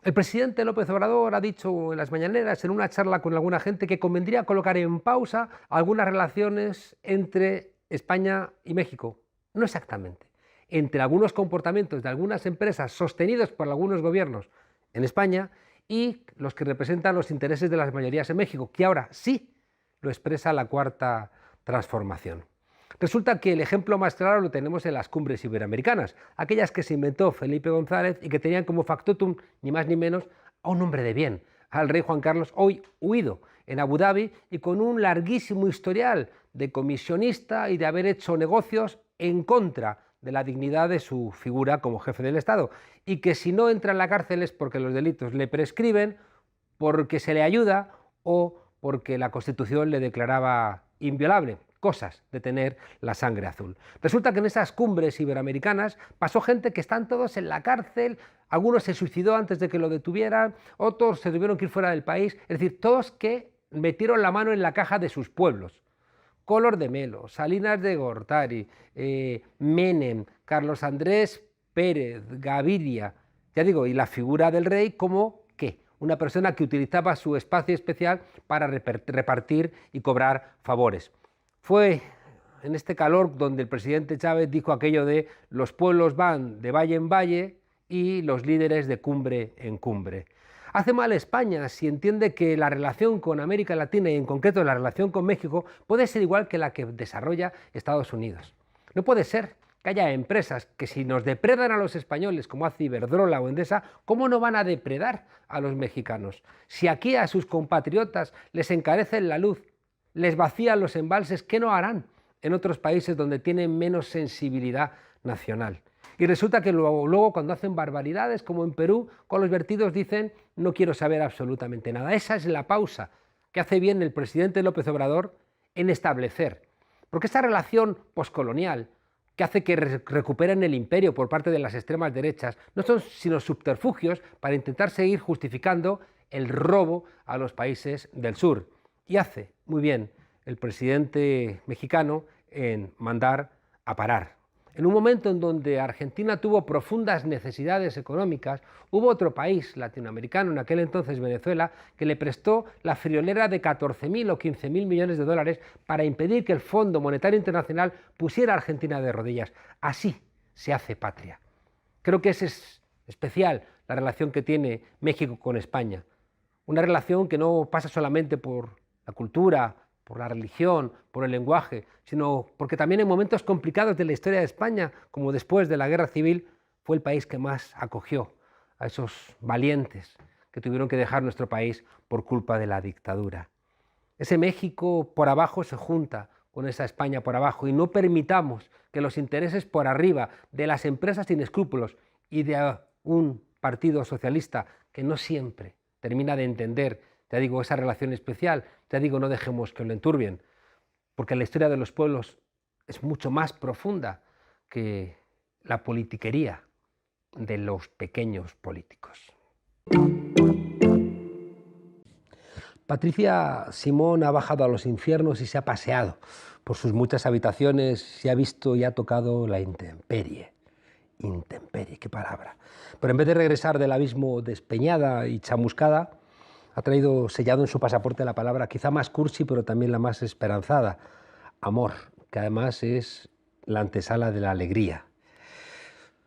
El presidente López Obrador ha dicho en las mañaneras, en una charla con alguna gente, que convendría colocar en pausa algunas relaciones entre España y México. No exactamente. Entre algunos comportamientos de algunas empresas sostenidos por algunos gobiernos en España y los que representan los intereses de las mayorías en México, que ahora sí lo expresa la cuarta transformación. Resulta que el ejemplo más claro lo tenemos en las cumbres iberoamericanas, aquellas que se inventó Felipe González y que tenían como factotum ni más ni menos a un hombre de bien, al rey Juan Carlos, hoy huido en Abu Dhabi y con un larguísimo historial de comisionista y de haber hecho negocios en contra de la dignidad de su figura como jefe del Estado, y que si no entra en la cárcel es porque los delitos le prescriben, porque se le ayuda o porque la Constitución le declaraba inviolable. Cosas de tener la sangre azul. Resulta que en esas cumbres iberoamericanas pasó gente que están todos en la cárcel, algunos se suicidó antes de que lo detuvieran, otros se tuvieron que ir fuera del país, es decir, todos que metieron la mano en la caja de sus pueblos. Collor de Mello, Salinas de Gortari, Menem, Carlos Andrés Pérez, Gaviria, ya digo, y la figura del rey como ¿qué? Una persona que utilizaba su espacio especial para repartir y cobrar favores. Fue en este calor donde el presidente Chávez dijo aquello de los pueblos van de valle en valle y los líderes de cumbre en cumbre. Hace mal España si entiende que la relación con América Latina y en concreto la relación con México puede ser igual que la que desarrolla Estados Unidos. No puede ser que haya empresas que si nos depredan a los españoles como hace Iberdrola o Endesa, ¿cómo no van a depredar a los mexicanos? Si aquí a sus compatriotas les encarecen la luz, les vacían los embalses, ¿qué no harán en otros países donde tienen menos sensibilidad nacional? Y resulta que luego cuando hacen barbaridades, como en Perú, con los vertidos dicen no quiero saber absolutamente nada. Esa es la pausa que hace bien el presidente López Obrador en establecer. Porque esta relación poscolonial que hace que recuperen el imperio por parte de las extremas derechas no son sino subterfugios para intentar seguir justificando el robo a los países del sur. Y hace muy bien el presidente mexicano en mandar a parar. En un momento en donde Argentina tuvo profundas necesidades económicas, hubo otro país latinoamericano, en aquel entonces Venezuela, que le prestó la friolera de 14.000 o 15.000 millones de dólares para impedir que el Fondo Monetario Internacional pusiera a Argentina de rodillas. Así se hace patria. Creo que es especial la relación que tiene México con España. Una relación que no pasa solamente por la cultura, por la religión, por el lenguaje, sino porque también en momentos complicados de la historia de España, como después de la Guerra Civil, fue el país que más acogió a esos valientes que tuvieron que dejar nuestro país por culpa de la dictadura. Ese México por abajo se junta con esa España por abajo y no permitamos que los intereses por arriba de las empresas sin escrúpulos y de un partido socialista que no siempre termina de entender, te digo, esa relación especial, te digo, no dejemos que lo enturbien, porque la historia de los pueblos es mucho más profunda que la politiquería de los pequeños políticos. Patricia Simón ha bajado a los infiernos y se ha paseado por sus muchas habitaciones, se ha visto y ha tocado la intemperie. Intemperie, qué palabra. Pero en vez de regresar del abismo despeñada y chamuscada, ha traído sellado en su pasaporte la palabra quizá más cursi, pero también la más esperanzada, amor, que además es la antesala de la alegría.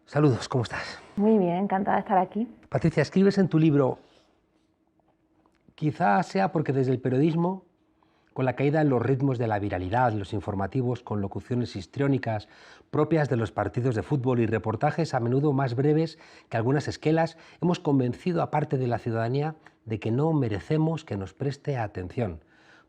Saludos, ¿cómo estás? Muy bien, encantada de estar aquí. Patricia, escribes en tu libro, quizá sea porque desde el periodismo, con la caída en los ritmos de la viralidad, los informativos con locuciones histriónicas propias de los partidos de fútbol y reportajes a menudo más breves que algunas esquelas, hemos convencido a parte de la ciudadanía de que no merecemos que nos preste atención.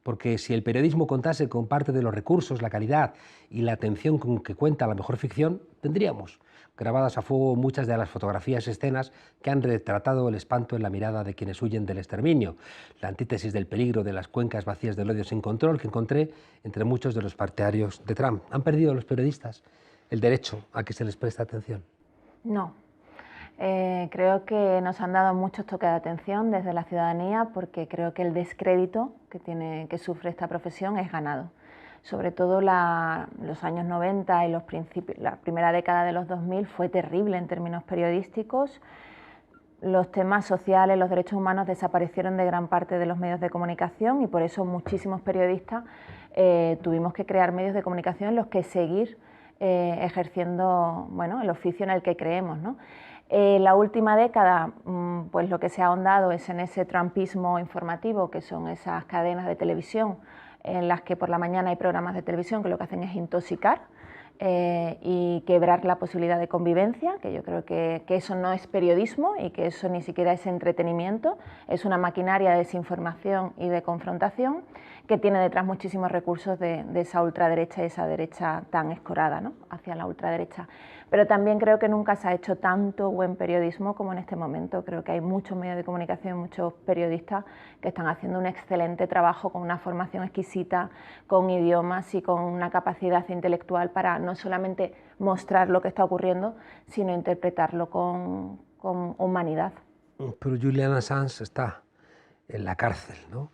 Porque si el periodismo contase con parte de los recursos, la calidad y la atención con que cuenta la mejor ficción, tendríamos grabadas a fuego muchas de las fotografías y escenas que han retratado el espanto en la mirada de quienes huyen del exterminio, la antítesis del peligro de las cuencas vacías del odio sin control que encontré entre muchos de los partidarios de Trump. ¿Han perdido los periodistas el derecho a que se les preste atención? No. Creo que nos han dado muchos toques de atención desde la ciudadanía porque creo que el descrédito que sufre esta profesión es ganado. Sobre todo los años 90 y la primera década de los 2000 fue terrible en términos periodísticos. los temas sociales, los derechos humanos desaparecieron de gran parte de los medios de comunicación y por eso muchísimos periodistas tuvimos que crear medios de comunicación en los que seguir ejerciendo, bueno, el oficio en el que creemos, ¿no? La última década, pues lo que se ha ahondado es en ese trumpismo informativo, que son esas cadenas de televisión en las que por la mañana hay programas de televisión que lo que hacen es intoxicar y quebrar la posibilidad de convivencia, que yo creo que eso no es periodismo y que eso ni siquiera es entretenimiento, es una maquinaria de desinformación y de confrontación que tiene detrás muchísimos recursos de esa ultraderecha y esa derecha tan escorada, ¿no?, hacia la ultraderecha. Pero también creo que nunca se ha hecho tanto buen periodismo como en este momento. Creo que hay muchos medios de comunicación, muchos periodistas que están haciendo un excelente trabajo con una formación exquisita, con idiomas y con una capacidad intelectual para no solamente mostrar lo que está ocurriendo, sino interpretarlo con humanidad. Pero Julian Assange está en la cárcel, ¿no?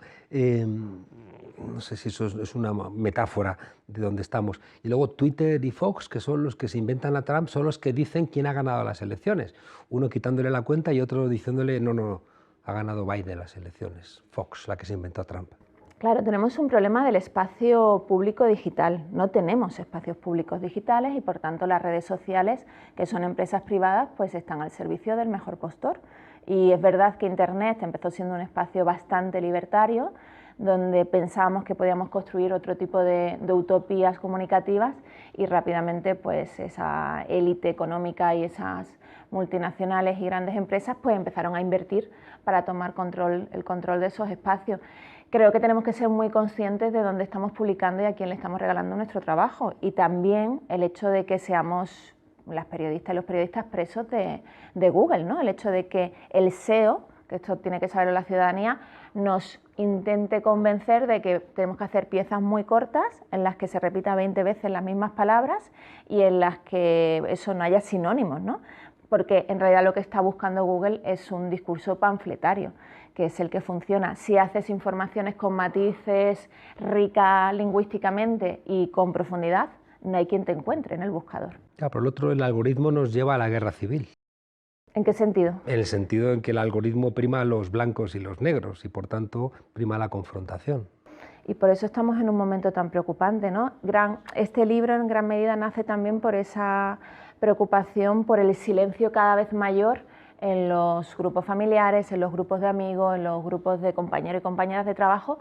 No sé si eso es una metáfora de donde estamos. Y luego Twitter y Fox, que son los que se inventan a Trump, son los que dicen quién ha ganado las elecciones. Uno quitándole la cuenta y otro diciéndole, no, ha ganado Biden las elecciones. Fox, la que se inventó a Trump. Claro, tenemos un problema del espacio público digital. No tenemos espacios públicos digitales y por tanto las redes sociales, que son empresas privadas, pues están al servicio del mejor postor. Y es verdad que Internet empezó siendo un espacio bastante libertario, donde pensábamos que podíamos construir otro tipo de utopías comunicativas y rápidamente pues esa élite económica y esas multinacionales y grandes empresas pues empezaron a invertir para tomar el control de esos espacios. Creo que tenemos que ser muy conscientes de dónde estamos publicando y a quién le estamos regalando nuestro trabajo, y también el hecho de que seamos las periodistas y los periodistas presos de Google, ¿no? El hecho de que el SEO, que esto tiene que saber la ciudadanía, nos intente convencer de que tenemos que hacer piezas muy cortas en las que se repita 20 veces las mismas palabras y en las que eso no haya sinónimos, ¿no? Porque en realidad lo que está buscando Google es un discurso panfletario, que es el que funciona. Si haces informaciones con matices, ricas lingüísticamente y con profundidad, no hay quien te encuentre en el buscador. Claro, por el otro, el algoritmo nos lleva a la guerra civil. ¿En qué sentido? En el sentido en que el algoritmo prima a los blancos y los negros y por tanto prima la confrontación. Y por eso estamos en un momento tan preocupante, ¿no? Este libro en gran medida nace también por esa preocupación por el silencio cada vez mayor en los grupos familiares, en los grupos de amigos, en los grupos de compañeros y compañeras de trabajo,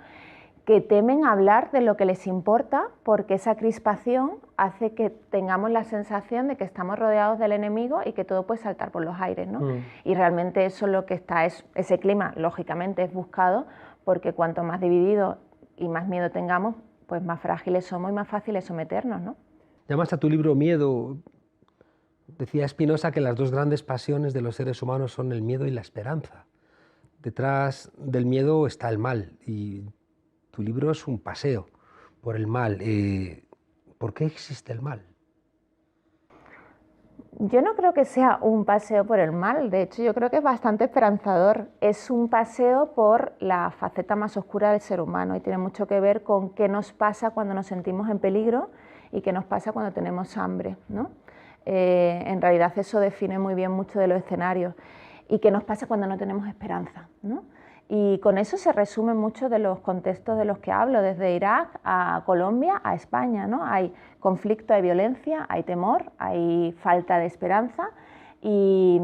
que temen hablar de lo que les importa porque esa crispación hace que tengamos la sensación de que estamos rodeados del enemigo y que todo puede saltar por los aires, ¿no? Y realmente eso lo que está es, ese clima lógicamente es buscado, porque cuanto más divididos y más miedo tengamos, pues más frágiles somos y más fácil es someternos, ¿no? Llamas a tu libro Miedo. Decía Spinoza que las dos grandes pasiones de los seres humanos son el miedo y la esperanza. Detrás del miedo está el mal y tu libro es un paseo por el mal. ¿Por qué existe el mal? Yo no creo que sea un paseo por el mal, de hecho yo creo que es bastante esperanzador. Es un paseo por la faceta más oscura del ser humano y tiene mucho que ver con qué nos pasa cuando nos sentimos en peligro y qué nos pasa cuando tenemos hambre, ¿no? En realidad eso define muy bien mucho de los escenarios. ¿Y qué nos pasa cuando no tenemos esperanza, ¿no? Y con eso se resumen muchos de los contextos de los que hablo, desde Irak a Colombia a España, ¿no? Hay conflicto, hay violencia, hay temor, hay falta de esperanza y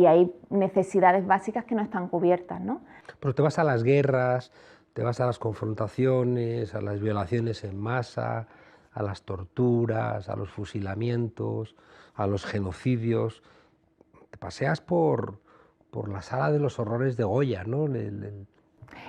hay necesidades básicas que no están cubiertas, ¿no? Pero te vas a las guerras, te vas a las confrontaciones, a las violaciones en masa, a las torturas, a los fusilamientos, a los genocidios. Te paseas por la sala de los horrores de Goya, ¿no?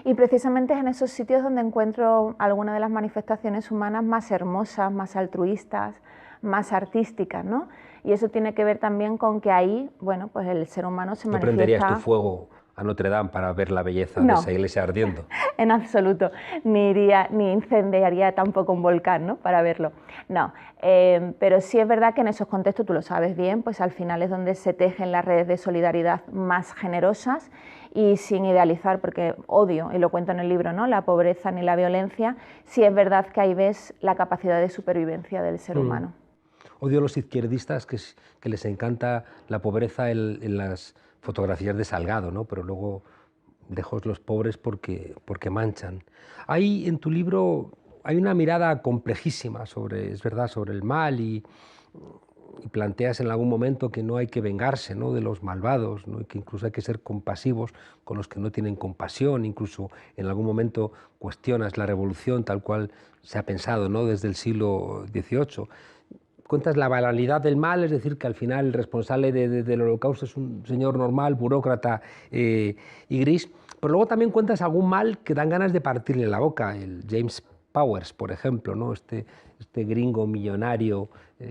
Y precisamente es en esos sitios donde encuentro algunas de las manifestaciones humanas más hermosas, más altruistas, más artísticas, ¿no? Y eso tiene que ver también con que ahí, bueno, pues el ser humano se manifiesta... ¿No prenderías tu fuego a Notre Dame para ver la belleza de esa iglesia ardiendo? En absoluto, ni incendiaría tampoco un volcán, ¿no?, para verlo. No, pero sí es verdad que en esos contextos, tú lo sabes bien, pues al final es donde se tejen las redes de solidaridad más generosas y sin idealizar, porque odio, y lo cuento en el libro, ¿no?, la pobreza ni la violencia, sí es verdad que ahí ves la capacidad de supervivencia del ser humano. Odio a los izquierdistas que les encanta la pobreza en las fotografías de Salgado, ¿no? Pero luego lejos los pobres porque manchan. Hay en tu libro hay una mirada complejísima sobre, es verdad, sobre el mal y planteas en algún momento que no hay que vengarse, ¿no?, de los malvados, ¿no?, y que incluso hay que ser compasivos con los que no tienen compasión. Incluso en algún momento cuestionas la revolución tal cual se ha pensado, ¿no?, desde el siglo XVIII. Cuentas la banalidad del mal, es decir, que al final el responsable del holocausto es un señor normal, burócrata y gris, pero luego también cuentas algún mal que dan ganas de partirle la boca. El James Powers, por ejemplo, ¿no?, este gringo millonario,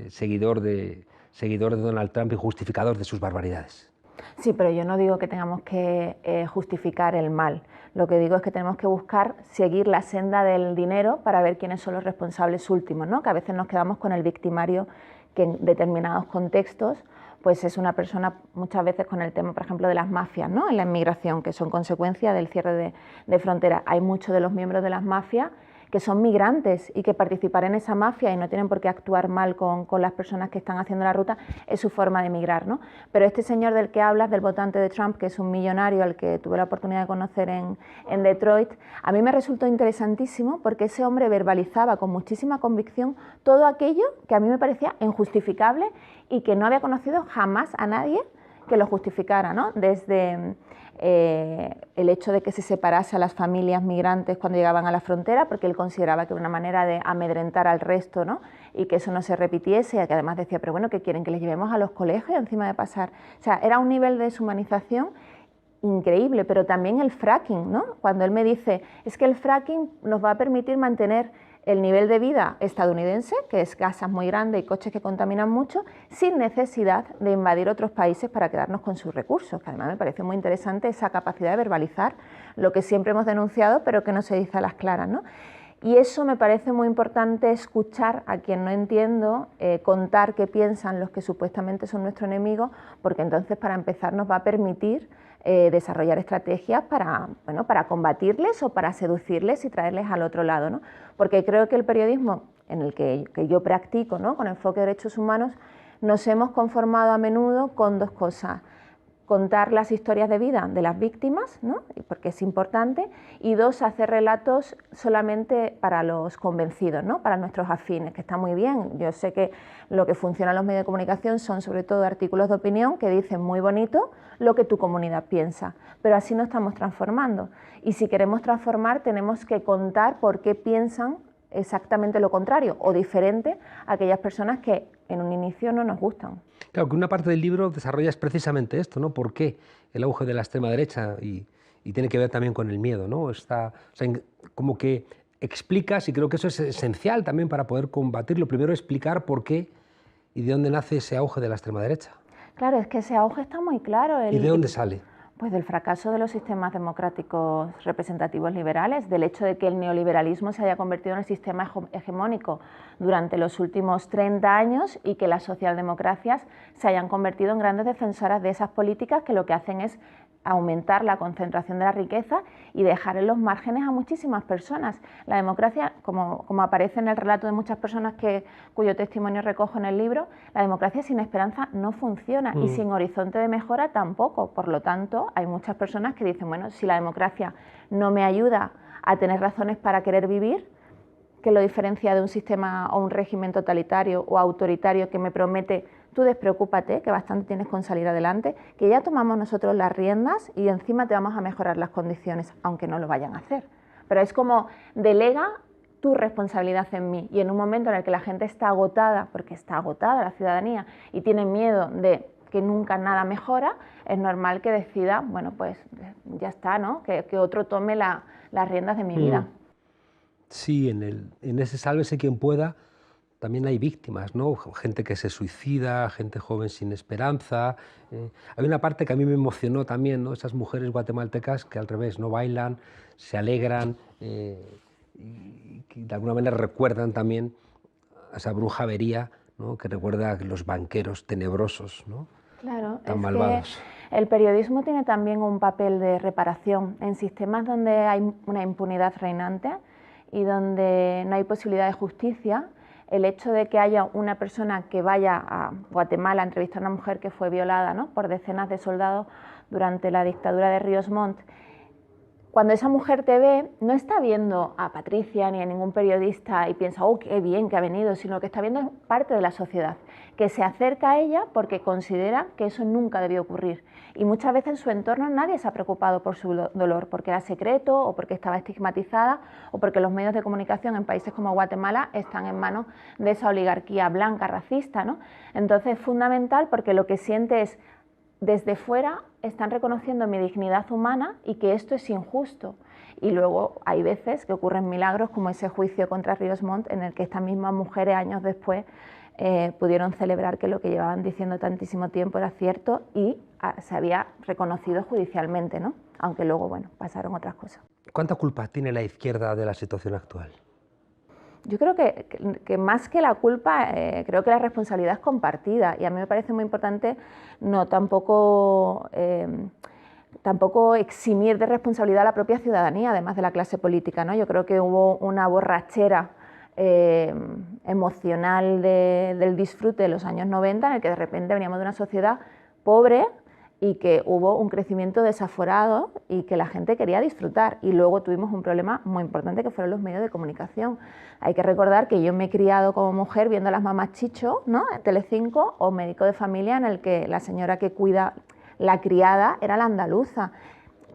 seguidor de Donald Trump y justificador de sus barbaridades. Sí, pero yo no digo que tengamos que justificar el mal. Lo que digo es que tenemos que buscar seguir la senda del dinero para ver quiénes son los responsables últimos, ¿no? Que a veces nos quedamos con el victimario que en determinados contextos pues es una persona, muchas veces con el tema, por ejemplo, de las mafias, ¿no?, en la inmigración, que son consecuencia del cierre de fronteras. Hay muchos de los miembros de las mafias que son migrantes y que participar en esa mafia y no tienen por qué actuar mal con las personas que están haciendo la ruta es su forma de emigrar, ¿no? Pero este señor del que hablas, del votante de Trump, que es un millonario al que tuve la oportunidad de conocer en Detroit, a mí me resultó interesantísimo porque ese hombre verbalizaba con muchísima convicción todo aquello que a mí me parecía injustificable y que no había conocido jamás a nadie que lo justificara, ¿no? Desde el hecho de que se separase a las familias migrantes cuando llegaban a la frontera, porque él consideraba que era una manera de amedrentar al resto, ¿no?, y que eso no se repitiese, y que además decía, pero bueno, ¿qué quieren? ¿Que les llevemos a los colegios encima de pasar? O sea, era un nivel de deshumanización increíble, pero también el fracking, ¿no? Cuando él me dice, es que el fracking nos va a permitir mantener el nivel de vida estadounidense, que es casas muy grandes y coches que contaminan mucho, sin necesidad de invadir otros países para quedarnos con sus recursos, que además me parece muy interesante esa capacidad de verbalizar lo que siempre hemos denunciado, pero que no se dice a las claras, ¿no? Y eso me parece muy importante, escuchar a quien no entiendo, contar qué piensan los que supuestamente son nuestro enemigo, porque entonces para empezar nos va a permitir desarrollar estrategias para, bueno, para combatirles o para seducirles y traerles al otro lado, ¿no? Porque creo que el periodismo en el que yo practico, ¿no?, con enfoque de derechos humanos, nos hemos conformado a menudo con dos cosas: contar las historias de vida de las víctimas, ¿no?, porque es importante, y dos, hacer relatos solamente para los convencidos, ¿no?, para nuestros afines, que está muy bien. Yo sé que lo que funciona en los medios de comunicación son sobre todo artículos de opinión que dicen muy bonito lo que tu comunidad piensa, pero así no estamos transformando. Y si queremos transformar tenemos que contar por qué piensan exactamente lo contrario o diferente a aquellas personas que en un inicio no nos gustan. Claro, que una parte del libro desarrollas precisamente esto, ¿no? ¿Por qué el auge de la extrema derecha? Y tiene que ver también con el miedo, ¿no? O sea, como que explicas, y creo que eso es esencial también para poder combatirlo. Primero, explicar por qué y de dónde nace ese auge de la extrema derecha. Claro, es que ese auge está muy claro. ¿Y de dónde sale? Pues del fracaso de los sistemas democráticos representativos liberales, del hecho de que el neoliberalismo se haya convertido en el sistema hegemónico durante los últimos 30 años y que las socialdemocracias se hayan convertido en grandes defensoras de esas políticas que lo que hacen es aumentar la concentración de la riqueza y dejar en los márgenes a muchísimas personas. La democracia, como aparece en el relato de muchas personas cuyo testimonio recojo en el libro, la democracia sin esperanza no funciona y sin horizonte de mejora tampoco. Por lo tanto, hay muchas personas que dicen, bueno, si la democracia no me ayuda a tener razones para querer vivir, ¿qué lo diferencia de un sistema o un régimen totalitario o autoritario que me promete tú despreocúpate, que bastante tienes con salir adelante, que ya tomamos nosotros las riendas y encima te vamos a mejorar las condiciones, aunque no lo vayan a hacer? Pero es como delega tu responsabilidad en mí, y en un momento en el que la gente está agotada, porque está agotada la ciudadanía y tiene miedo de que nunca nada mejora, es normal que decida, bueno, pues ya está, ¿no?, que otro tome las riendas de mi vida. Sí, en ese sálvese quien pueda también hay víctimas, ¿no? Gente que se suicida, gente joven sin esperanza. Hay una parte que a mí me emocionó también, ¿no? Esas mujeres guatemaltecas que al revés no bailan, se alegran y que de alguna manera recuerdan también a esa brujería, ¿no?, que recuerda a los banqueros tenebrosos, ¿no?, Claro, tan es malvados. que el periodismo tiene también un papel de reparación en sistemas donde hay una impunidad reinante y donde no hay posibilidad de justicia. El hecho de que haya una persona que vaya a Guatemala a entrevistar a una mujer que fue violada, ¿no?, por decenas de soldados durante la dictadura de Ríos Montt, cuando esa mujer te ve, no está viendo a Patricia ni a ningún periodista y piensa, oh, qué bien que ha venido, sino que está viendo parte de la sociedad, que se acerca a ella porque considera que eso nunca debió ocurrir. Y muchas veces en su entorno nadie se ha preocupado por su dolor, porque era secreto o porque estaba estigmatizada o porque los medios de comunicación en países como Guatemala están en manos de esa oligarquía blanca, racista, ¿no? Entonces es fundamental porque lo que siente es, desde fuera están reconociendo mi dignidad humana y que esto es injusto. Y luego hay veces que ocurren milagros como ese juicio contra Ríos Montt en el que estas mismas mujeres años después pudieron celebrar que lo que llevaban diciendo tantísimo tiempo era cierto y se había reconocido judicialmente, ¿no? Aunque luego, bueno, pasaron otras cosas. ¿Cuánta culpa tiene la izquierda de la situación actual? Yo creo que más que la culpa, creo que la responsabilidad es compartida y a mí me parece muy importante tampoco eximir de responsabilidad a la propia ciudadanía, además de la clase política, ¿no? Yo creo que hubo una borrachera emocional del disfrute de los años 90 en el que de repente veníamos de una sociedad pobre y que hubo un crecimiento desaforado y que la gente quería disfrutar. Y luego tuvimos un problema muy importante que fueron los medios de comunicación. Hay que recordar que yo me he criado como mujer viendo a las mamás Chicho, ¿no? En Telecinco, o Médico de Familia, en el que la señora que cuida la criada era la andaluza.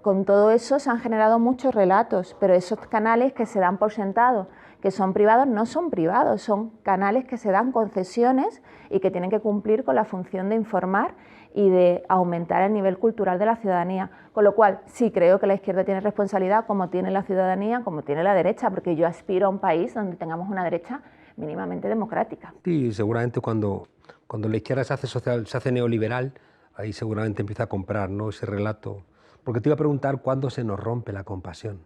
Con todo eso se han generado muchos relatos, pero esos canales que se dan por sentado que son privados no son privados, son canales que se dan concesiones y que tienen que cumplir con la función de informar y de aumentar el nivel cultural de la ciudadanía. Con lo cual, sí creo que la izquierda tiene responsabilidad, como tiene la ciudadanía, como tiene la derecha, porque yo aspiro a un país donde tengamos una derecha mínimamente democrática. Sí, seguramente cuando la izquierda se hace social, se hace neoliberal, ahí seguramente empieza a comprar, ¿no?, ese relato. Porque te iba a preguntar cuándo se nos rompe la compasión.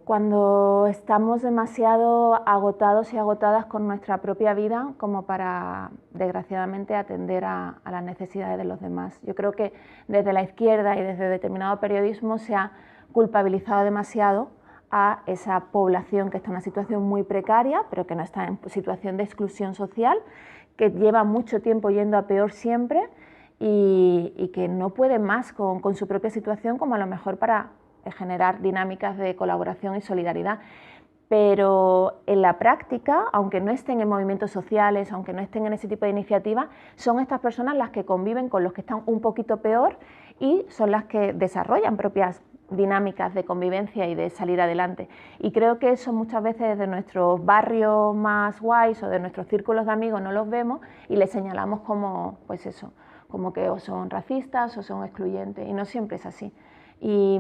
Cuando estamos demasiado agotados y agotadas con nuestra propia vida como para, desgraciadamente, atender a las necesidades de los demás. Yo creo que desde la izquierda y desde determinado periodismo se ha culpabilizado demasiado a esa población que está en una situación muy precaria, pero que no está en situación de exclusión social, que lleva mucho tiempo yendo a peor siempre y que no puede más con su propia situación, como a lo mejor para generar dinámicas de colaboración y solidaridad. Pero en la práctica, aunque no estén en movimientos sociales, aunque no estén en ese tipo de iniciativas, son estas personas las que conviven con los que están un poquito peor y son las que desarrollan propias dinámicas de convivencia y de salir adelante. Y creo que eso muchas veces desde nuestros barrios más guays o de nuestros círculos de amigos no los vemos y les señalamos como, pues eso, como que o son racistas o son excluyentes, y no siempre es así. Y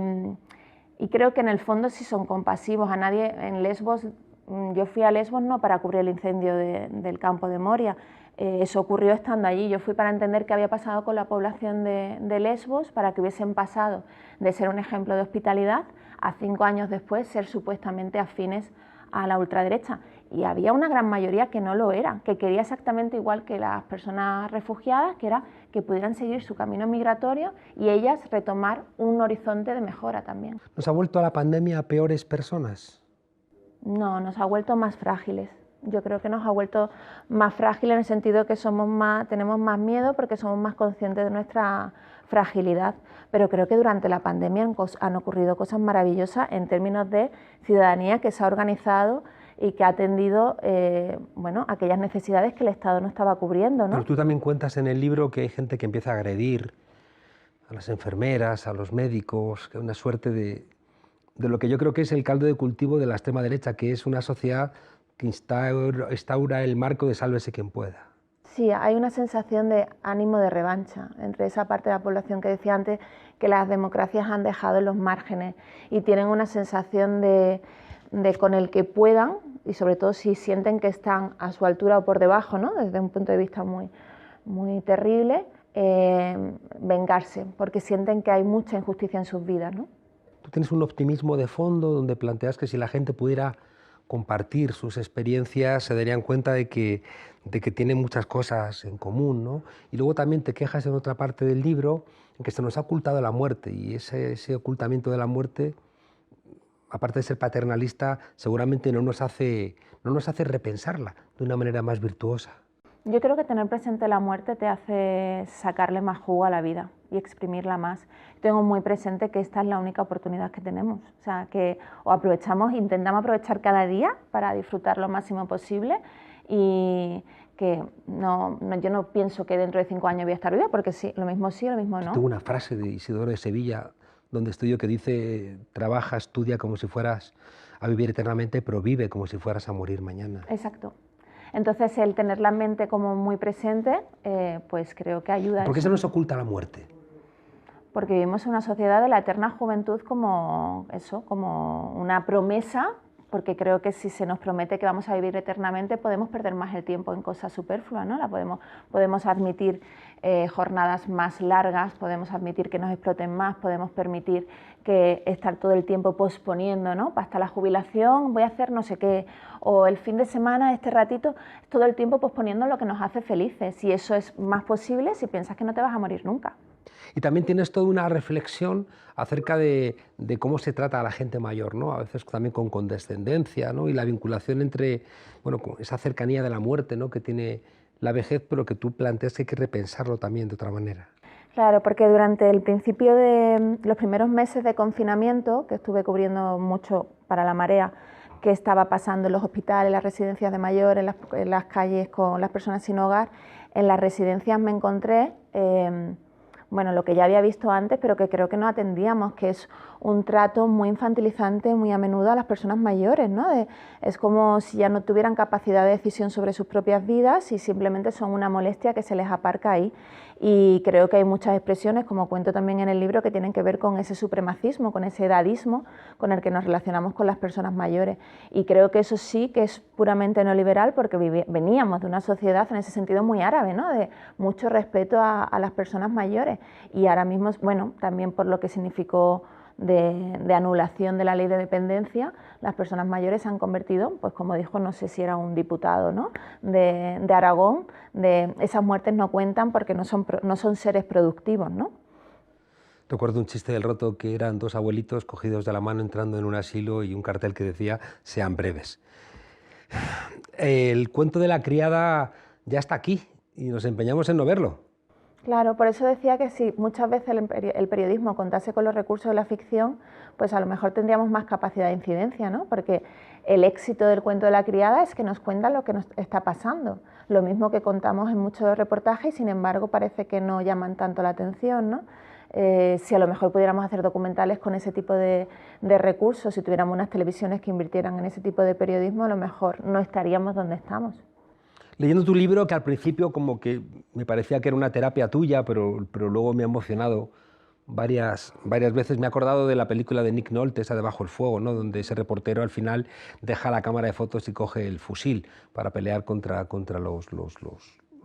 creo que en el fondo sí son compasivos. A nadie en Lesbos, yo fui a Lesbos no para cubrir el incendio del campo de Moria, eso ocurrió estando allí. Yo fui para entender qué había pasado con la población de Lesbos, para que hubiesen pasado de ser un ejemplo de hospitalidad a 5 años después ser supuestamente afines a la ultraderecha. Y había una gran mayoría que no lo era, que quería exactamente igual que las personas refugiadas, que era que pudieran seguir su camino migratorio y ellas retomar un horizonte de mejora también. ¿Nos ha vuelto a la pandemia peores personas? No, nos ha vuelto más frágiles. Yo creo que nos ha vuelto más frágiles en el sentido que tenemos más miedo porque somos más conscientes de nuestra fragilidad. Pero creo que durante la pandemia han ocurrido cosas maravillosas en términos de ciudadanía que se ha organizado y que ha atendido bueno, aquellas necesidades que el Estado no estaba cubriendo, ¿no? Pero tú también cuentas en el libro que hay gente que empieza a agredir a las enfermeras, a los médicos, que es una suerte de lo que yo creo que es el caldo de cultivo de la extrema derecha, que es una sociedad que instaura el marco de sálvese quien pueda. Sí, hay una sensación de ánimo de revancha entre esa parte de la población que decía antes que las democracias han dejado en los márgenes y tienen una sensación de con el que puedan, y sobre todo si sienten que están a su altura o por debajo, ¿no?, desde un punto de vista muy, muy terrible, vengarse, porque sienten que hay mucha injusticia en sus vidas, ¿no? Tú tienes un optimismo de fondo donde planteas que si la gente pudiera compartir sus experiencias se darían cuenta de que tienen muchas cosas en común, ¿no? Y luego también te quejas en otra parte del libro en que se nos ha ocultado la muerte, y ese ocultamiento de la muerte, aparte de ser paternalista, seguramente no nos hace repensarla de una manera más virtuosa. Yo creo que tener presente la muerte te hace sacarle más jugo a la vida y exprimirla más. Tengo muy presente que esta es la única oportunidad que tenemos, o sea, que o aprovechamos, intentamos aprovechar cada día para disfrutar lo máximo posible y que yo no pienso que dentro de 5 años voy a estar viva, porque sí, lo mismo no. Tengo una frase de Isidoro de Sevilla, donde estudio, que dice: trabaja, estudia como si fueras a vivir eternamente, pero vive como si fueras a morir mañana. Exacto. Entonces, el tener la mente como muy presente, pues creo que ayuda. ¿Por qué se nos oculta la muerte? Porque vivimos en una sociedad de la eterna juventud como eso, como una promesa, porque creo que si se nos promete que vamos a vivir eternamente, podemos perder más el tiempo en cosas superfluas, ¿no? Podemos admitir jornadas más largas, podemos admitir que nos exploten más, podemos permitir que estar todo el tiempo posponiendo, ¿no? Hasta la jubilación voy a hacer no sé qué, o el fin de semana, este ratito, todo el tiempo posponiendo lo que nos hace felices, y eso es más posible si piensas que no te vas a morir nunca. Y también tienes toda una reflexión acerca de cómo se trata a la gente mayor, ¿no? A veces también con condescendencia, ¿no? Y la vinculación entre, bueno, con esa cercanía de la muerte, ¿no?, que tiene la vejez, pero que tú planteas que hay que repensarlo también de otra manera. Claro, porque durante el principio de los primeros meses de confinamiento, que estuve cubriendo mucho para La Marea, que estaba pasando en los hospitales, en las residencias de mayores, en las calles con las personas sin hogar, en las residencias me encontré bueno, lo que ya había visto antes, pero que creo que no atendíamos, que es un trato muy infantilizante muy a menudo a las personas mayores, ¿no? Es como si ya no tuvieran capacidad de decisión sobre sus propias vidas y simplemente son una molestia que se les aparca ahí. Y creo que hay muchas expresiones, como cuento también en el libro, que tienen que ver con ese supremacismo, con ese edadismo con el que nos relacionamos con las personas mayores. Y creo que eso sí que es puramente neoliberal, porque veníamos de una sociedad en ese sentido muy árabe, ¿no? De mucho respeto a las personas mayores. Y ahora mismo, bueno, también por lo que significó de anulación de la ley de dependencia, las personas mayores se han convertido, pues como dijo, no sé si era un diputado, ¿no?, de Aragón, de esas muertes no cuentan porque no son seres productivos, ¿no? Recuerdo un chiste del Roto, que eran dos abuelitos cogidos de la mano entrando en un asilo y un cartel que decía: sean breves. El cuento de la criada ya está aquí y nos empeñamos en no verlo. Claro, por eso decía que si muchas veces el periodismo contase con los recursos de la ficción, pues a lo mejor tendríamos más capacidad de incidencia, ¿no? Porque el éxito del cuento de la criada es que nos cuenta lo que nos está pasando. Lo mismo que contamos en muchos reportajes y sin embargo parece que no llaman tanto la atención, ¿no? Si a lo mejor pudiéramos hacer documentales con ese tipo de recursos, si tuviéramos unas televisiones que invirtieran en ese tipo de periodismo, a lo mejor no estaríamos donde estamos. Leyendo tu libro, que al principio como que me parecía que era una terapia tuya, pero luego me ha emocionado varias veces. Me he acordado de la película de Nick Nolte, esa de Bajo el fuego, ¿no?, donde ese reportero al final deja la cámara de fotos y coge el fusil para pelear contra los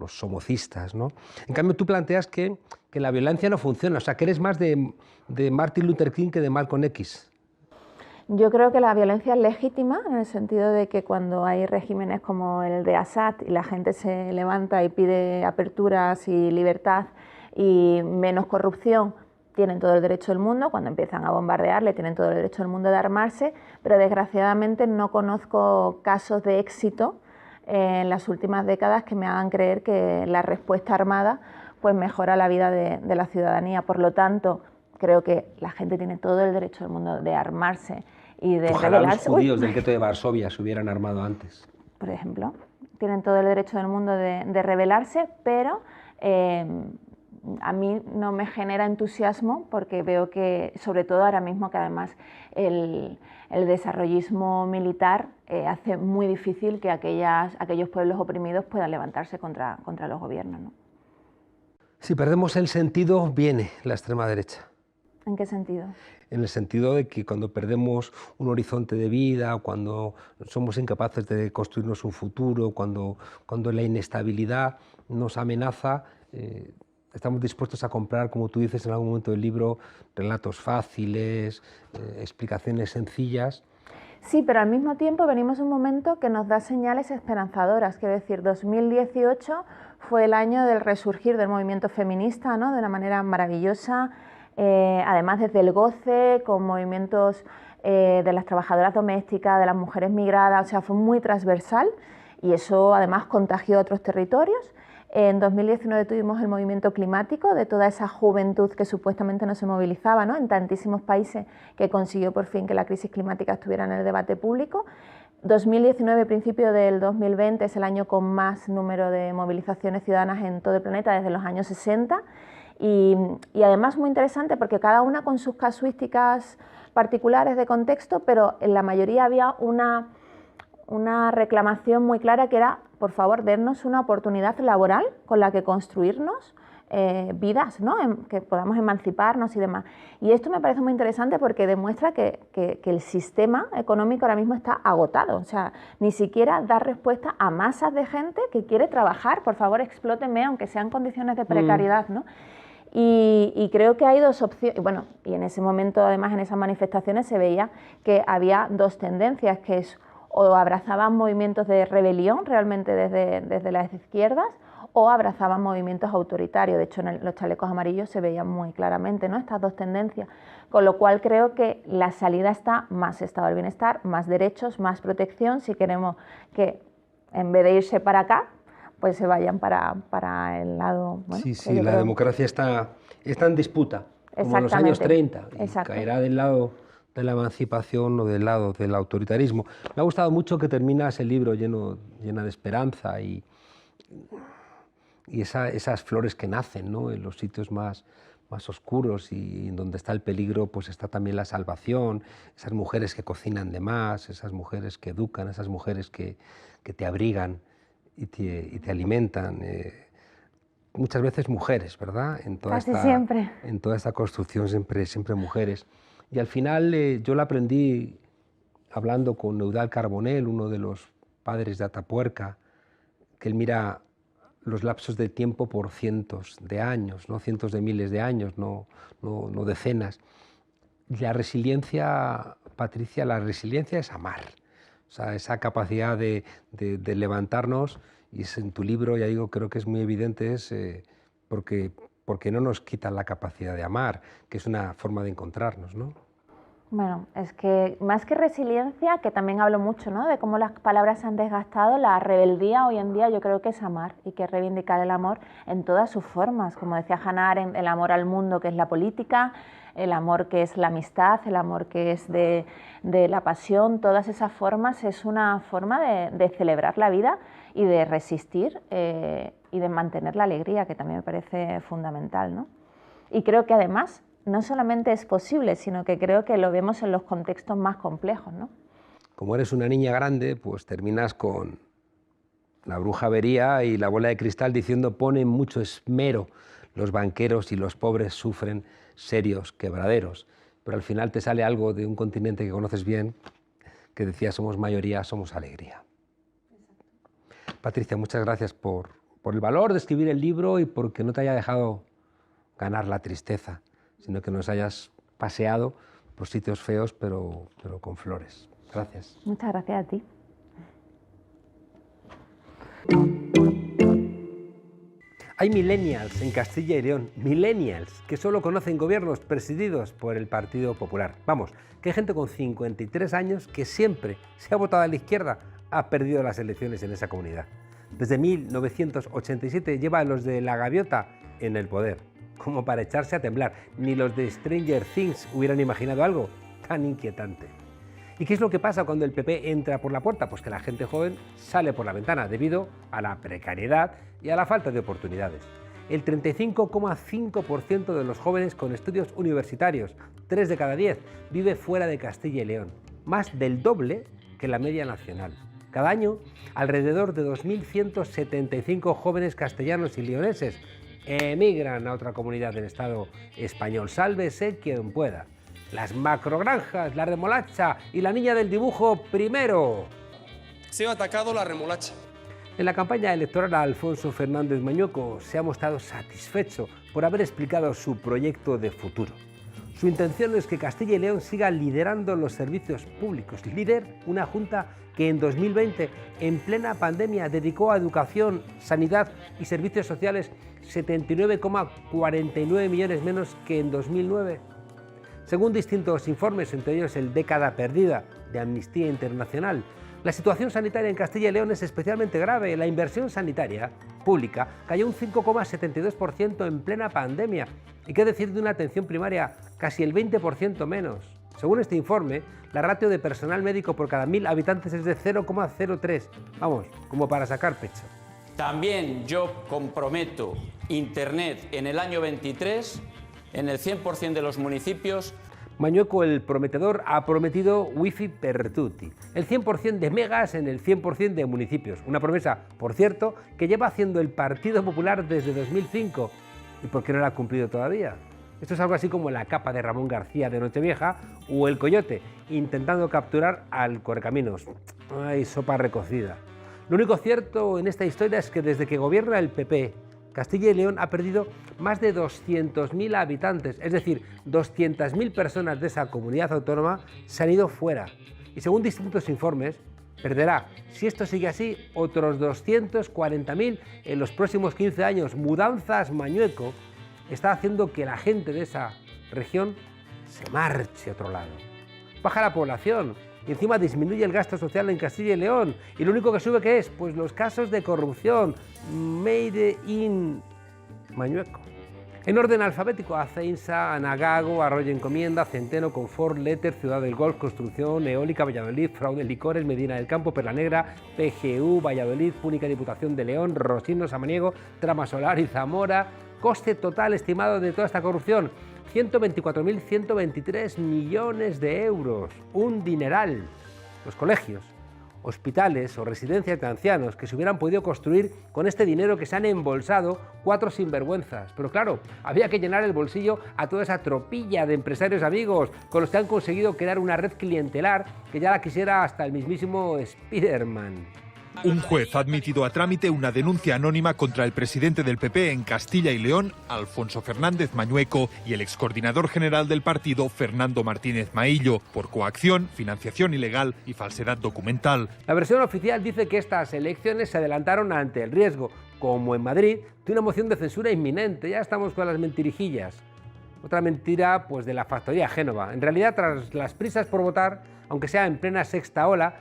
somocistas, ¿no? En cambio, tú planteas que la violencia no funciona, o sea, que eres más de Martin Luther King que de Malcolm X. Yo creo que la violencia es legítima, en el sentido de que cuando hay regímenes como el de Assad y la gente se levanta y pide aperturas y libertad y menos corrupción, tienen todo el derecho del mundo. Cuando empiezan a bombardearle, tienen todo el derecho del mundo de armarse, pero desgraciadamente no conozco casos de éxito en las últimas décadas que me hagan creer que la respuesta armada pues mejora la vida de la ciudadanía. Por lo tanto, creo que la gente tiene todo el derecho del mundo de armarse y de Ojalá rebelarse. los judíos del gueto de Varsovia se hubieran armado antes. Por ejemplo, tienen todo el derecho del mundo de rebelarse, pero a mí no me genera entusiasmo porque veo que, sobre todo ahora mismo, que además el desarrollismo militar hace muy difícil que aquellos pueblos oprimidos puedan levantarse contra los gobiernos, ¿no? Si perdemos el sentido, viene la extrema derecha. ¿En qué sentido? En el sentido de que cuando perdemos un horizonte de vida, cuando somos incapaces de construirnos un futuro, cuando la inestabilidad nos amenaza, estamos dispuestos a comprar, como tú dices en algún momento del libro, relatos fáciles, explicaciones sencillas. Sí, pero al mismo tiempo venimos de un momento que nos da señales esperanzadoras. Quiero decir, 2018 fue el año del resurgir del movimiento feminista, ¿no?, de una manera maravillosa. Además desde el goce, con movimientos de las trabajadoras domésticas, de las mujeres migradas, o sea, fue muy transversal y eso además contagió a otros territorios. En 2019 tuvimos el movimiento climático de toda esa juventud que supuestamente no se movilizaba, ¿no?, en tantísimos países, que consiguió por fin que la crisis climática estuviera en el debate público. 2019, principio del 2020, es el año con más número de movilizaciones ciudadanas en todo el planeta desde los años 60 y además muy interesante porque cada una con sus casuísticas particulares de contexto, pero en la mayoría había una reclamación muy clara que era, por favor, darnos una oportunidad laboral con la que construirnos vidas, ¿no?, que podamos emanciparnos y demás. Y esto me parece muy interesante porque demuestra que el sistema económico ahora mismo está agotado, o sea, ni siquiera da respuesta a masas de gente que quiere trabajar. Por favor, explótenme, aunque sean condiciones de precariedad, ¿no? Y creo que hay dos opciones, bueno, y en ese momento, además, en esas manifestaciones se veía que había dos tendencias, que es o abrazaban movimientos de rebelión realmente desde las izquierdas, o abrazaban movimientos autoritarios. De hecho, en los chalecos amarillos se veían muy claramente, ¿no?, estas dos tendencias, con lo cual creo que la salida está más estado del bienestar, más derechos, más protección, si queremos que en vez de irse para acá, pues se vayan para el lado... Bueno, sí, la democracia está en disputa, como en los años 30, y caerá del lado de la emancipación o del lado del autoritarismo. Me ha gustado mucho que terminas el libro llena de esperanza y esas flores que nacen, ¿no?, en los sitios más oscuros, y en donde está el peligro pues está también la salvación, esas mujeres que cocinan de más, esas mujeres que educan, esas mujeres que te abrigan y te alimentan. Muchas veces mujeres, ¿verdad? Casi siempre. En toda esta construcción siempre mujeres. Y al final yo la aprendí hablando con Eudald Carbonell, uno de los padres de Atapuerca, que él mira los lapsos de tiempo por cientos de años, no cientos de miles de años, no decenas. La resiliencia, Patricia, la resiliencia es amar. O sea, esa capacidad de levantarnos, y es en tu libro, ya digo, creo que es muy evidente, es porque no nos quitan la capacidad de amar, que es una forma de encontrarnos, ¿no? Bueno, es que más que resiliencia, que también hablo mucho, ¿no?, de cómo las palabras se han desgastado, la rebeldía hoy en día yo creo que es amar, y que es reivindicar el amor en todas sus formas, como decía Hannah Arendt, el amor al mundo, que es la política, el amor que es la amistad, el amor que es de la pasión. Todas esas formas es una forma de celebrar la vida y de resistir y de mantener la alegría, que también me parece fundamental, ¿no? Y creo que además no solamente es posible, sino que creo que lo vemos en los contextos más complejos, ¿no? Como eres una niña grande, pues terminas con la bruja Avería y la bola de cristal diciendo: ponen mucho esmero los banqueros y los pobres sufren serios quebraderos. Pero al final te sale algo de un continente que conoces bien, que decía: somos mayoría, somos alegría. Patricia, muchas gracias por el valor de escribir el libro y porque no te haya dejado ganar la tristeza, sino que nos hayas paseado por sitios feos, pero con flores. Gracias. Muchas gracias a ti. Hay millennials en Castilla y León, millennials que solo conocen gobiernos presididos por el Partido Popular. Vamos, que hay gente con 53 años que siempre se ha votado a la izquierda, ha perdido las elecciones en esa comunidad. Desde 1987 lleva a los de La Gaviota en el poder, como para echarse a temblar. Ni los de Stranger Things hubieran imaginado algo tan inquietante. ¿Y qué es lo que pasa cuando el PP entra por la puerta? Pues que la gente joven sale por la ventana debido a la precariedad y a la falta de oportunidades. El 35,5% de los jóvenes con estudios universitarios, 3 de cada 10, vive fuera de Castilla y León, más del doble que la media nacional. Cada año, alrededor de 2.175 jóvenes castellanos y leoneses emigran a otra comunidad del Estado español. Sálvese quien pueda. Las macrogranjas, la remolacha y la niña del dibujo primero. Se ha atacado la remolacha. En la campaña electoral, Alfonso Fernández Mañueco se ha mostrado satisfecho por haber explicado su proyecto de futuro. Su intención es que Castilla y León siga liderando los servicios públicos. Líder, una junta que en 2020, en plena pandemia, dedicó a educación, sanidad y servicios sociales 79,49 millones menos que en 2009. Según distintos informes, entre ellos el Década Perdida de Amnistía Internacional, La situación sanitaria en Castilla y León es especialmente grave. La inversión sanitaria pública cayó un 5,72% en plena pandemia. ¿Y qué decir de una atención primaria? Casi el 20% menos. Según este informe, la ratio de personal médico por cada 1.000 habitantes es de 0,03. Vamos, como para sacar pecho. También yo comprometo Internet en el año 23 en el 100% de los municipios. Mañueco, el prometedor, ha prometido wifi per tutti, el 100% de megas en el 100% de municipios. Una promesa, por cierto, que lleva haciendo el Partido Popular desde 2005. ¿Y por qué no la ha cumplido todavía? Esto es algo así como la capa de Ramón García de Nochevieja o el Coyote intentando capturar al Correcaminos. ¡Ay, sopa recocida! Lo único cierto en esta historia es que desde que gobierna el PP, Castilla y León ha perdido más de 200.000 habitantes, es decir, 200.000 personas de esa comunidad autónoma se han ido fuera. Y según distintos informes, perderá, si esto sigue así, otros 240.000 en los próximos 15 años. Mudanzas Mañueco está haciendo que la gente de esa región se marche a otro lado. Baja la población y encima disminuye el gasto social en Castilla y León. Y lo único que sube, ¿qué es? Pues los casos de corrupción. Made in Mañueco. En orden alfabético: Aceinsa, Anagago, Arroyo Encomienda, Centeno, Confort, Letter, Ciudad del Golf, Construcción, Eólica, Valladolid, Fraude, Licores, Medina del Campo, Perla Negra, PGU, Valladolid, Púnica Diputación de León, Rosino, Samaniego, Trama Solar y Zamora. Coste total estimado de toda esta corrupción: 124.123 millones de euros. Un dineral. Los colegios, hospitales o residencias de ancianos que se hubieran podido construir con este dinero que se han embolsado 4 sinvergüenzas. Pero claro, había que llenar el bolsillo a toda esa tropilla de empresarios amigos con los que han conseguido crear una red clientelar que ya la quisiera hasta el mismísimo Spiderman. Un juez ha admitido a trámite una denuncia anónima contra el presidente del PP en Castilla y León, Alfonso Fernández Mañueco, y el excoordinador general del partido, Fernando Martínez Maillo, por coacción, financiación ilegal y falsedad documental. La versión oficial dice que estas elecciones se adelantaron ante el riesgo, como en Madrid, de una moción de censura inminente. Ya estamos con las mentirijillas. Otra mentira, pues, de la factoría Génova. En realidad, tras las prisas por votar, aunque sea en plena sexta ola,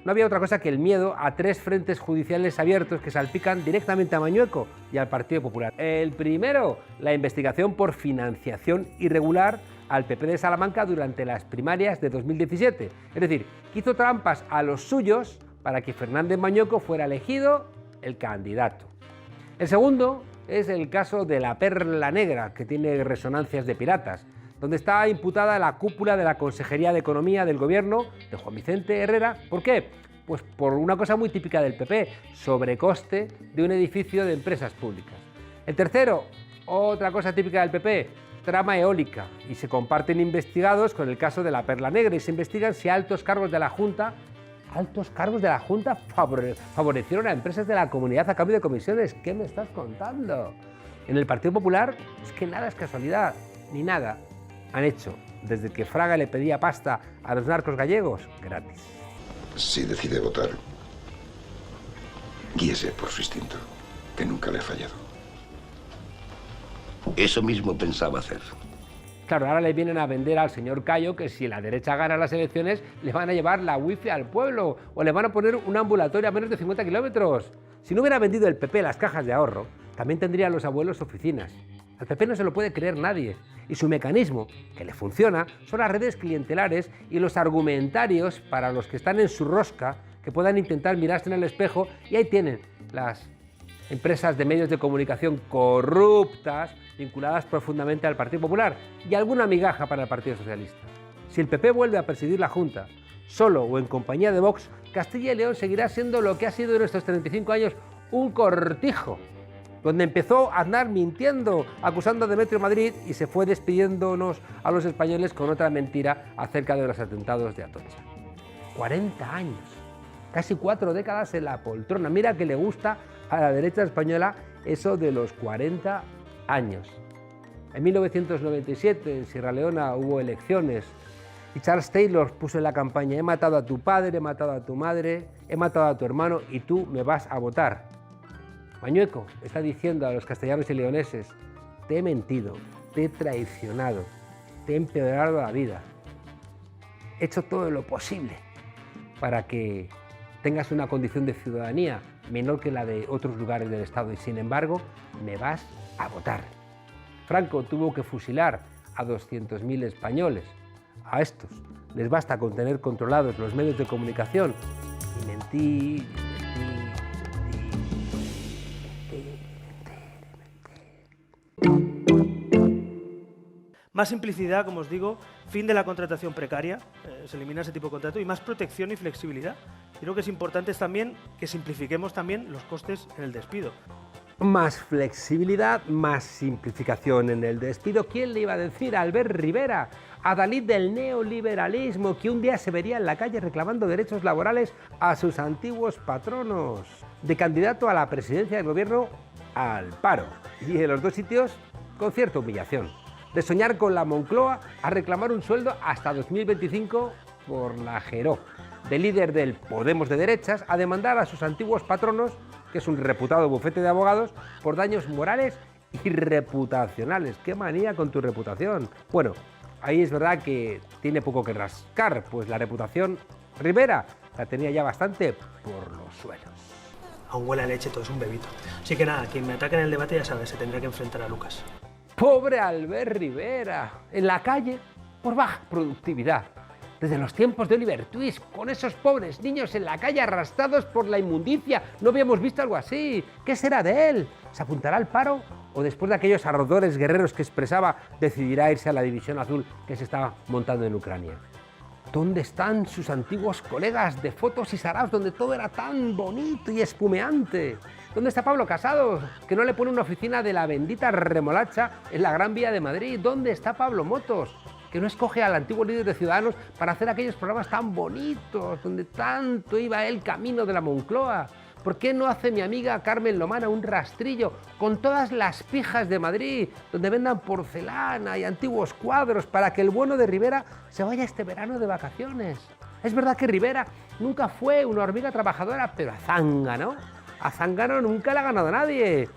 no había otra cosa que el miedo a 3 frentes judiciales abiertos que salpican directamente a Mañueco y al Partido Popular. El primero, la investigación por financiación irregular al PP de Salamanca durante las primarias de 2017. Es decir, que hizo trampas a los suyos para que Fernández Mañueco fuera elegido el candidato. El segundo es el caso de la Perla Negra, que tiene resonancias de piratas, donde está imputada la cúpula de la Consejería de Economía del Gobierno de Juan Vicente Herrera. ¿Por qué? Pues por una cosa muy típica del PP, sobrecoste de un edificio de empresas públicas. El tercero, otra cosa típica del PP, trama eólica, y se comparten investigados con el caso de la Perla Negra y se investigan si altos cargos de la Junta favorecieron a empresas de la comunidad a cambio de comisiones. ¿Qué me estás contando? En el Partido Popular es que nada es casualidad, ni nada han hecho desde que Fraga le pedía pasta a los narcos gallegos gratis. Si decide votar, guíese por su instinto, que nunca le ha fallado. Eso mismo pensaba hacer. Claro, ahora le vienen a vender al señor Cayo que si la derecha gana las elecciones le van a llevar la wifi al pueblo o le van a poner un ambulatorio a menos de 50 kilómetros. Si no hubiera vendido el PP las cajas de ahorro, también tendrían los abuelos oficinas. Al PP no se lo puede creer nadie. Y su mecanismo, que le funciona, son las redes clientelares y los argumentarios para los que están en su rosca, que puedan intentar mirarse en el espejo, y ahí tienen las empresas de medios de comunicación corruptas, vinculadas profundamente al Partido Popular, y alguna migaja para el Partido Socialista. Si el PP vuelve a presidir la Junta, solo o en compañía de Vox, Castilla y León seguirá siendo lo que ha sido en estos 35 años, un cortijo, donde empezó a andar mintiendo, acusando a Demetrio Madrid y se fue despidiéndonos a los españoles con otra mentira acerca de los atentados de Atocha. 40 años, casi 4 décadas en la poltrona. Mira que le gusta a la derecha española eso de los 40 años. En 1997 en Sierra Leona hubo elecciones y Charles Taylor puso en la campaña: he matado a tu padre, he matado a tu madre, he matado a tu hermano y tú me vas a votar. Mañueco está diciendo a los castellanos y leoneses: te he mentido, te he traicionado, te he empeorado la vida. He hecho todo lo posible para que tengas una condición de ciudadanía menor que la de otros lugares del Estado y sin embargo me vas a votar. Franco tuvo que fusilar a 200.000 españoles. A estos les basta con tener controlados los medios de comunicación y mentir. Más simplicidad, como os digo, fin de la contratación precaria, se elimina ese tipo de contrato, y más protección y flexibilidad. Creo que es importante también que simplifiquemos también los costes en el despido. Más flexibilidad, más simplificación en el despido. ¿Quién le iba a decir a Albert Rivera, adalid del neoliberalismo, que un día se vería en la calle reclamando derechos laborales a sus antiguos patronos? De candidato a la presidencia del gobierno al paro. Y en los dos sitios, con cierta humillación. De soñar con la Moncloa a reclamar un sueldo hasta 2025 por la Jeró. De líder del Podemos de derechas a demandar a sus antiguos patronos, que es un reputado bufete de abogados, por daños morales y reputacionales. ¡Qué manía con tu reputación! Bueno, ahí es verdad que tiene poco que rascar, pues la reputación Rivera la tenía ya bastante por los suelos. Aún huele a leche, todo es un bebito. Así que nada, quien me ataque en el debate ya sabe, se tendrá que enfrentar a Lucas. ¡Pobre Albert Rivera! En la calle, por baja productividad. Desde los tiempos de Oliver Twist, con esos pobres niños en la calle arrastrados por la inmundicia. No habíamos visto algo así. ¿Qué será de él? ¿Se apuntará al paro? ¿O después de aquellos ardores guerreros que expresaba, decidirá irse a la División Azul que se estaba montando en Ucrania? ¿Dónde están sus antiguos colegas de fotos y saraos donde todo era tan bonito y espumeante? ¿Dónde está Pablo Casado, que no le pone una oficina de la bendita remolacha en la Gran Vía de Madrid? ¿Dónde está Pablo Motos, que no escoge al antiguo líder de Ciudadanos para hacer aquellos programas tan bonitos, donde tanto iba el camino de la Moncloa? ¿Por qué no hace mi amiga Carmen Lomana un rastrillo con todas las pijas de Madrid, donde vendan porcelana y antiguos cuadros para que el bueno de Rivera se vaya este verano de vacaciones? Es verdad que Rivera nunca fue una hormiga trabajadora, pero a zángano nunca le ha ganado a nadie.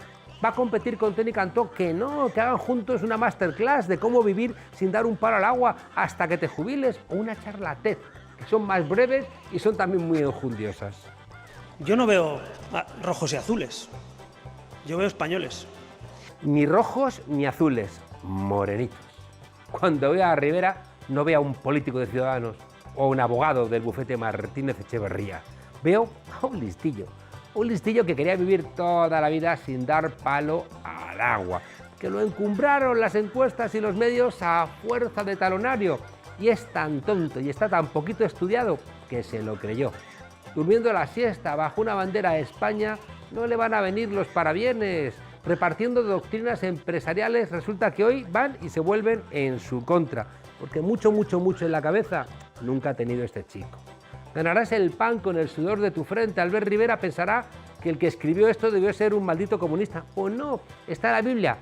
¿Va a competir con Teni Cantó? Que no, que hagan juntos una masterclass de cómo vivir sin dar un palo al agua hasta que te jubiles, o una charla TED, que son más breves y son también muy enjundiosas. Yo no veo rojos y azules, yo veo españoles. Ni rojos ni azules, morenitos. Cuando vea a Rivera, no veo a un político de Ciudadanos o un abogado del bufete Martínez Echeverría. Veo a un listillo que quería vivir toda la vida sin dar palo al agua, que lo encumbraron las encuestas y los medios a fuerza de talonario, y es tan tonto y está tan poquito estudiado que se lo creyó. Durmiendo la siesta bajo una bandera a España, no le van a venir los parabienes. Repartiendo doctrinas empresariales, resulta que hoy van y se vuelven en su contra, porque mucho en la cabeza nunca ha tenido este chico. Ganarás el pan con el sudor de tu frente. Albert Rivera pensará que el que escribió esto debió ser un maldito comunista. O no, está en la Biblia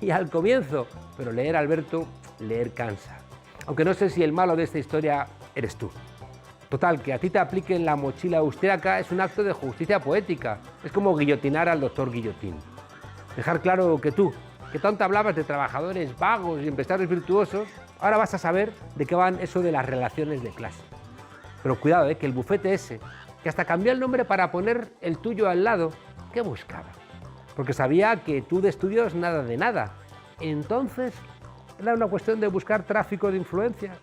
y al comienzo. Pero leer, Alberto, leer cansa. Aunque no sé si el malo de esta historia eres tú. Total, que a ti te apliquen la mochila austríaca es un acto de justicia poética. Es como guillotinar al doctor Guillotín. Dejar claro que tú, que tanto hablabas de trabajadores vagos y empresarios virtuosos, ahora vas a saber de qué van eso de las relaciones de clase. Pero cuidado, que el bufete ese, que hasta cambió el nombre para poner el tuyo al lado, ¿qué buscaba? Porque sabía que tú de estudios nada de nada. Entonces, era una cuestión de buscar tráfico de influencia.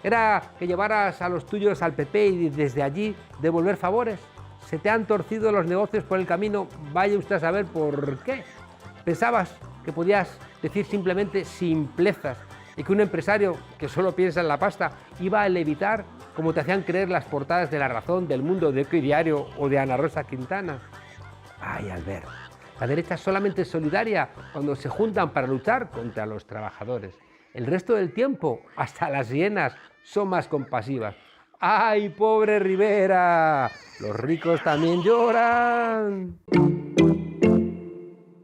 Era que llevaras a los tuyos al PP y desde allí devolver favores. Se te han torcido los negocios por el camino, vaya usted a saber por qué. Pensabas que podías decir simplemente simplezas y que un empresario que solo piensa en la pasta iba a levitar como te hacían creer las portadas de La Razón, del Mundo, de Eco y Diario o de Ana Rosa Quintana. Ay, Albert, la derecha es solamente solidaria cuando se juntan para luchar contra los trabajadores. El resto del tiempo, hasta las hienas son más compasivas. ¡Ay, pobre Rivera! Los ricos también lloran.